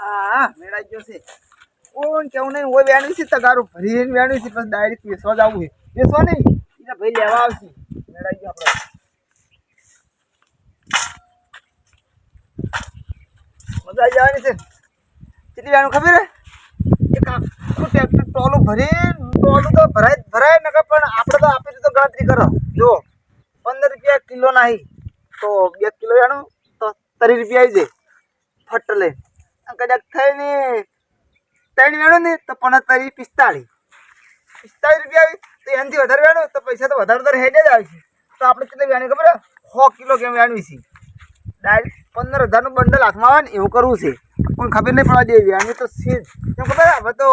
આ મેળા ગયો છે કોણ કેવું નહીં ઓય વેણવી છે તગારું ભરીને વેણવી છે પછી ડાયરેક્ટ પેસવા જ આવું છે પેસવા નહીં એને ભાઈ લેવા આવશે મેળા ગયો આપણે મજા આવી જવાની છે કેટલી વેણું ખબર હે એક આખું ટ્રેક્ટર ટોલું ભરીને ટોલું તો ભરાય નકર પણ આપણે તો આપી તો ગણતરી કરો જો 15 રૂપિયા કિલો નહીં તો 2 કિલો વેણું તો 30 રૂપિયા આવી જાય ફટ લઈને કદાચ થઈને 3 વેણું ને તો 45 45 રૂપિયા આવી તો એનાથી વધારે વેણું તો પૈસા તો વધારે હેડે જ આવે છે તો આપણે કેટલી વેણી ખબર 100 કિલો કેમ વેણવી છે ડાયરેક્ટ 15,000નું બંડલ હાથમાં આવે ને એવું કરવું છે કોઈ ખબર નહીં પડવા દેવી વેણી તો છે જ કેમ ખબર હવે તો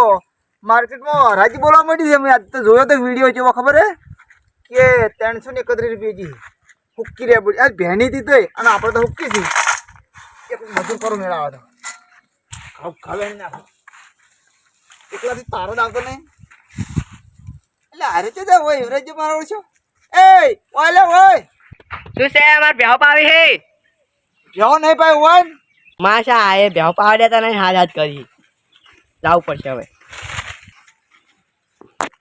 માર્કેટમાં હરાજી બોલવા માંડી છે મેં આજ તો જોયો તો વિડીયો જેવો ખબર હે કે 331 રૂપિયા હુક્કી રે બોલી આજ ભેણી હતી તોય અને આપણે તો હુક્કી છે એક મજૂર કરો મેળાવા તો ખાવે ના એકલાથી તારો જ આવતો નહીં એટલે હારે છે હોય એવરેજ મારો છો એ ઓલે ઓય શું છે અમાર ભેવ પાવી હે ભેવ નહીં પાય હોય માશા આએ ભેવ પાવા દેતા નહીં હાથ કરી જાવું પડશે હવે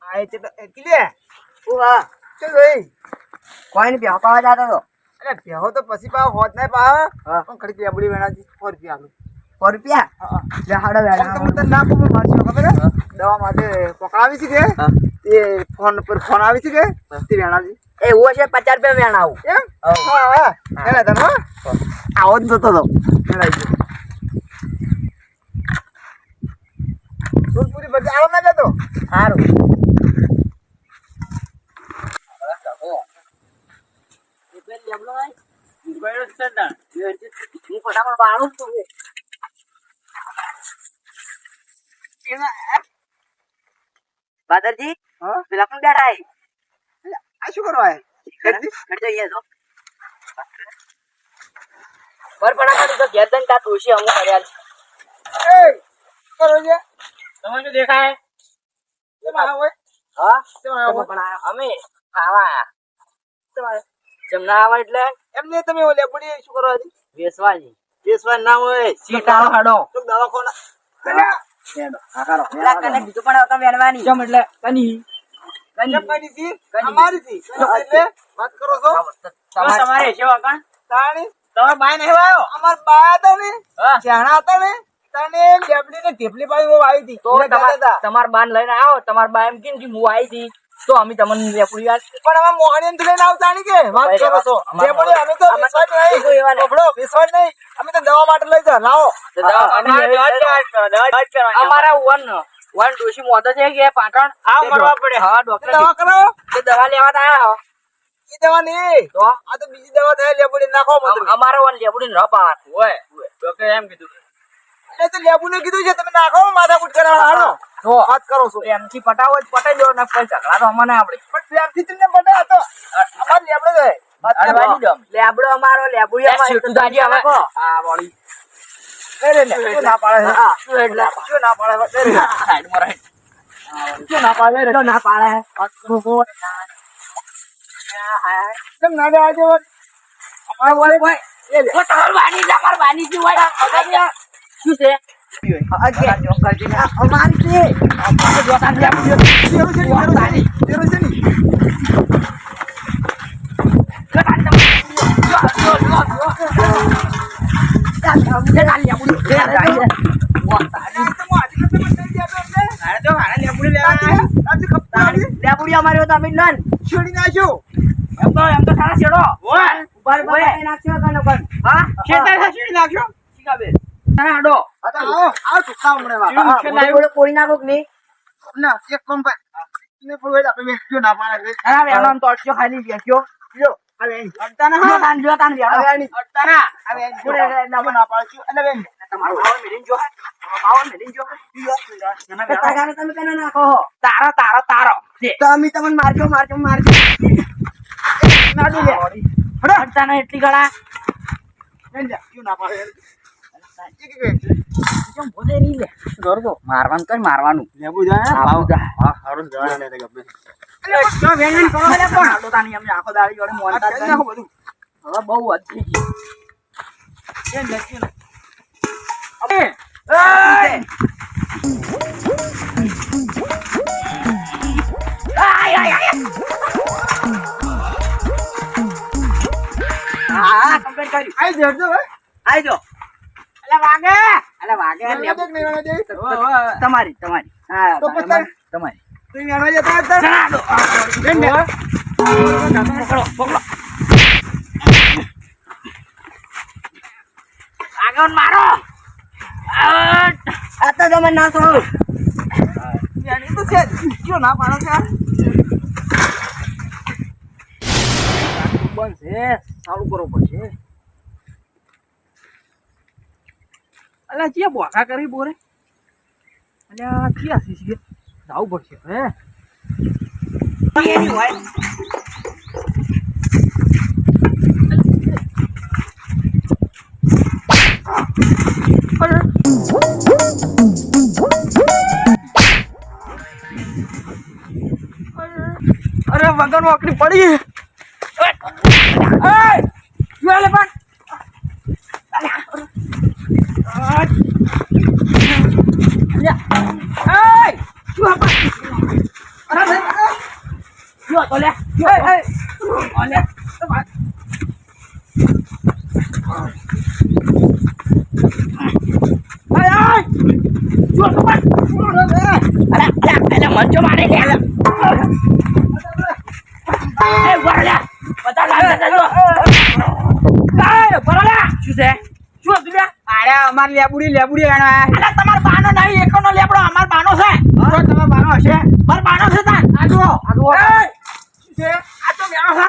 આય છે તો એટલે ઓ હા ચલ ભાઈ કોઈ ને ભેવ પાવા જતો તો અરે ભેવ તો પછી પાવ હોત નહીં પાવ પણ ખડી લેબડી વેણાજી 100 રૂપિયા આલું 100 રૂપિયા લે હાડો વેડા તમને ના પૂછું મારશો ખબર હે દવા માટે પકડાવી છે કે એ ફોન પર ફોન આવી છે કે તે વેણાજી એ હું છે 50 રૂપિયા વેણ આવું એમ હા હા એને તને આવો જ જતો તો વેણાઈ ગયો પૂરી બધી આવો ના જતો સારું બાદરજી પેલા પણ બેઠા આ શું કરવા હે ઘેર જઈને તા તુલસી અમુક કર્યા એ કરો છે તમને દેખાય કેમાં હોય હા કેમાં હોય પણ અમે ખાવા આયા જમના આવા એટલે એમને તમે ઓલે પડી શું કરવા હતી વેસવા ના હોય સીટાળો હાડો તો દવાખાના પેલા કને બીજું પણ આવતા વેણવાની જમ એટલે કની અમારી થી એટલે વાત કરો છો તમારે છે વાકણ તાણી તમાર બાય નહીં આવ્યો અમાર બા હતા ને ચાણા હતા ને તને લેબડી ને ઢેપલી પાડી વો આવી હતી તો તમાર બાન લઈને આવો તમાર બા એમ કેમ કે હું આવી હતી તો અમે તમને લેપડી વાત પણ અમે મોહણીન થી લઈને આવતા ની કે વાત કરો છો લેબડી અમે તો વિશ્વાસ નહીં બબડો વિશ્વાસ નહીં અમે તો દવા માટે લઈ જા લાવો અમારા વન ડોશી મોતો છે કે પાટણ આવ મરવા પડે હા ડોક્ટર દવા કરાવો તે દવા લેવા આયા ઈ દવા નહીં તો આ તો બીજી દવા થાય લેબડી નાખો મત અમારા વન લેપડી ન પાવા ઓય ડોક્ટર એમ કીધું એટલે તો લેબુ ને કીધું છે તમે નાખો માથાકૂટ કરાવવા હાલો તો વાત કરો છો એમથી પટાવો જ પટાઈ દો ને કોઈ ઝઘડા તો અમને આપણે પણ પ્રેમથી તમને પટા તો અમાર લેબડો જાય લેબડો અમારો લેબુડી અમારી તો દાજી હવે આ બોડી અરે લે શું ના પાડે શું એટલે શું ના પાડે અરે સાઈડ માં રહે શું ના પાડે રે ના પાડે કેમ ના દે આજે અમાર બોલે ભાઈ એ લે તમાર બાની થી હોય શું છે અમારી છે જોતા લેબુડી અમારી તમે નન છોડી નાખ્યો એમ તો સારા છેડો ઉપર નાખ્યો કનો કન હા છેડા છોડી નાખ્યો શીખાબે સારા આડો આવો ચુકાવ મને વાત કોડી નાખો કે નહીં ના એક કોમ પર ને પડવે આપણે બેસ્યો ના પાડે હા વેણો તો અટક્યો ખાલી બેસ્યો લ્યો હવે અડતાના હા તાન જો તાન વેણો હવે અડતાના હવે જોડે ના પાડ્યો અને બેન તમારો આવો મેલીન જો તમે કને નાખો તારો તમે તમને મારજો નાડુ લે અડતાના એટલી ગળા બેન જા ક્યું ના પાડે મારવાનું લેબુ જાય હા હારું જવાના ને ગમે તો વેણ કરો લે પણ આડો તાની અમે આખો દાડી જોડે મોનતા જ નાખો બધું હવે બહુ અધી ગઈ બેન જા ક્યું અબે હા કમ્પ્લીટ કર્યું. આઈ જજો હે આઈ જો. અલે વાગે નહીં વાળા દે. તમારી હા તો પછી તમારી તું વેણવા જતા હતા ચડાડો. બેન ને પકડો. આગળ મારો. આ તો તમે ના છોડો. વેણી તો છે જ. કયો ના પાડો છે આ? બંધ છે ચાલુ કરવો પડશે. અલ્યા ચિયા બોકા કરી બોરે. અલ્યા ચિયા છે જાવું પડશે હે. એની હોય અરે વગર વાકડી પડી. મંચો મારી લે. બધા શું છે શું હતું લ્યા? અરે અમાર લેબુડી વેણવા અલા તમાર બાનો નહીં એકોનો લેબડો અમાર બાનો છે. તમારો બાનો હશે. માર બાનો છે તાન. આ જુઓ એય, શું છે? આ તો વેણો છે.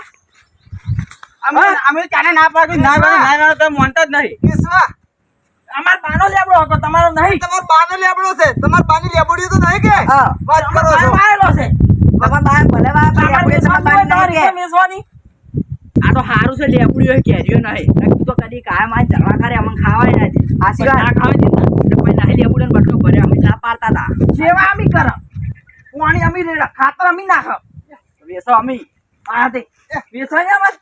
અમે ચાને ના પાડ્યું ના પાડ્યું તો માનતા જ નહીં. વિશ્વા અમાર બાનો લેબડો હતો તમારો નહીં. તમારો બાનો લેબડો છે. તમાર બાની લેબડી તો નહીં કે વાત કરો છો. બાનો આયેલો છે. તમાર બાર ભલે વા પણ આપણે તમાર બાર તમારી રીતે મેસવાની. આ તો હારું છે લેબડી હોય કેરીઓ નહીં. નકર તો કદી કાયમ આ ઝઘડા કરે અમને ખાવાય ના દે. આશીર્વાદ. ના ખાવા દે ને એટલે કોઈ નાહી લેબુડે ને બટકો ભરે અમે ના પાડતા હતા. સેવા અમે કર. પાણી અમે રેડા ખાતર અમે નાખ. વેસો અમે આ તે વેસો ને અમાર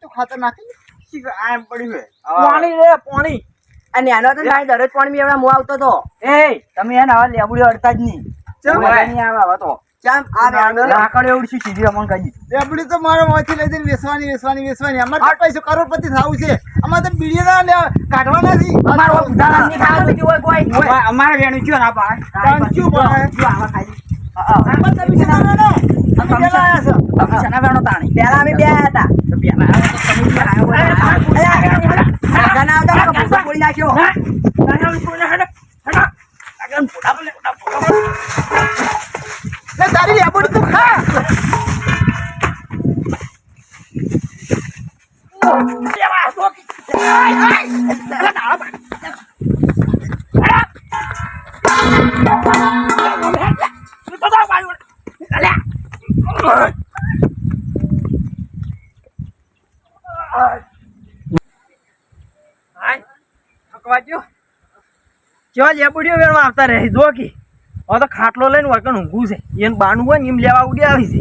તો ખાતર નાખી શી આ એમ પડ્યું છે. પાણી રે પાણી. અને આનો તો મારી દરરોજ પણ મી એવડા મો આવતો તો એ તમે એને હવે લેબુડી અડતા જ નહીં. ચમ? મજા નહીં આવે હવે તો. ચમ આ બેનો લાકડ એવડી શું સીધી અમને કહી દીધું. લેબડી તો મારો મોથી લઈ જઈને વેસવાની અમારે તો પૈસો કરોડપતિ થાવું છે. અમારે તો બીડીના કાઢવાના છે. અમારો ઉદાહરણ નહીં ખાવા દીધું હોય કોઈ. અમારે વેણું છું ના પાડે તાણ શું પાડે? જો આવા ખાઈ. કમિશનના વેણો તાણી. પેલા અમે બે હતા તો પેલા આવે તો કમિશન આવ્યો હોય. આગળ આવતા તો કપૂર પોડી નાખ્યો લે તારી લેબડી તું ખા. કેવા લેબડીઓ વેણવા આવતા રહે જો કે હવે તો ખાટલો લઈને વળકણ ઊંઘું છે એને બાનું હોય ને એમ લેવા ઉડી આવી છે.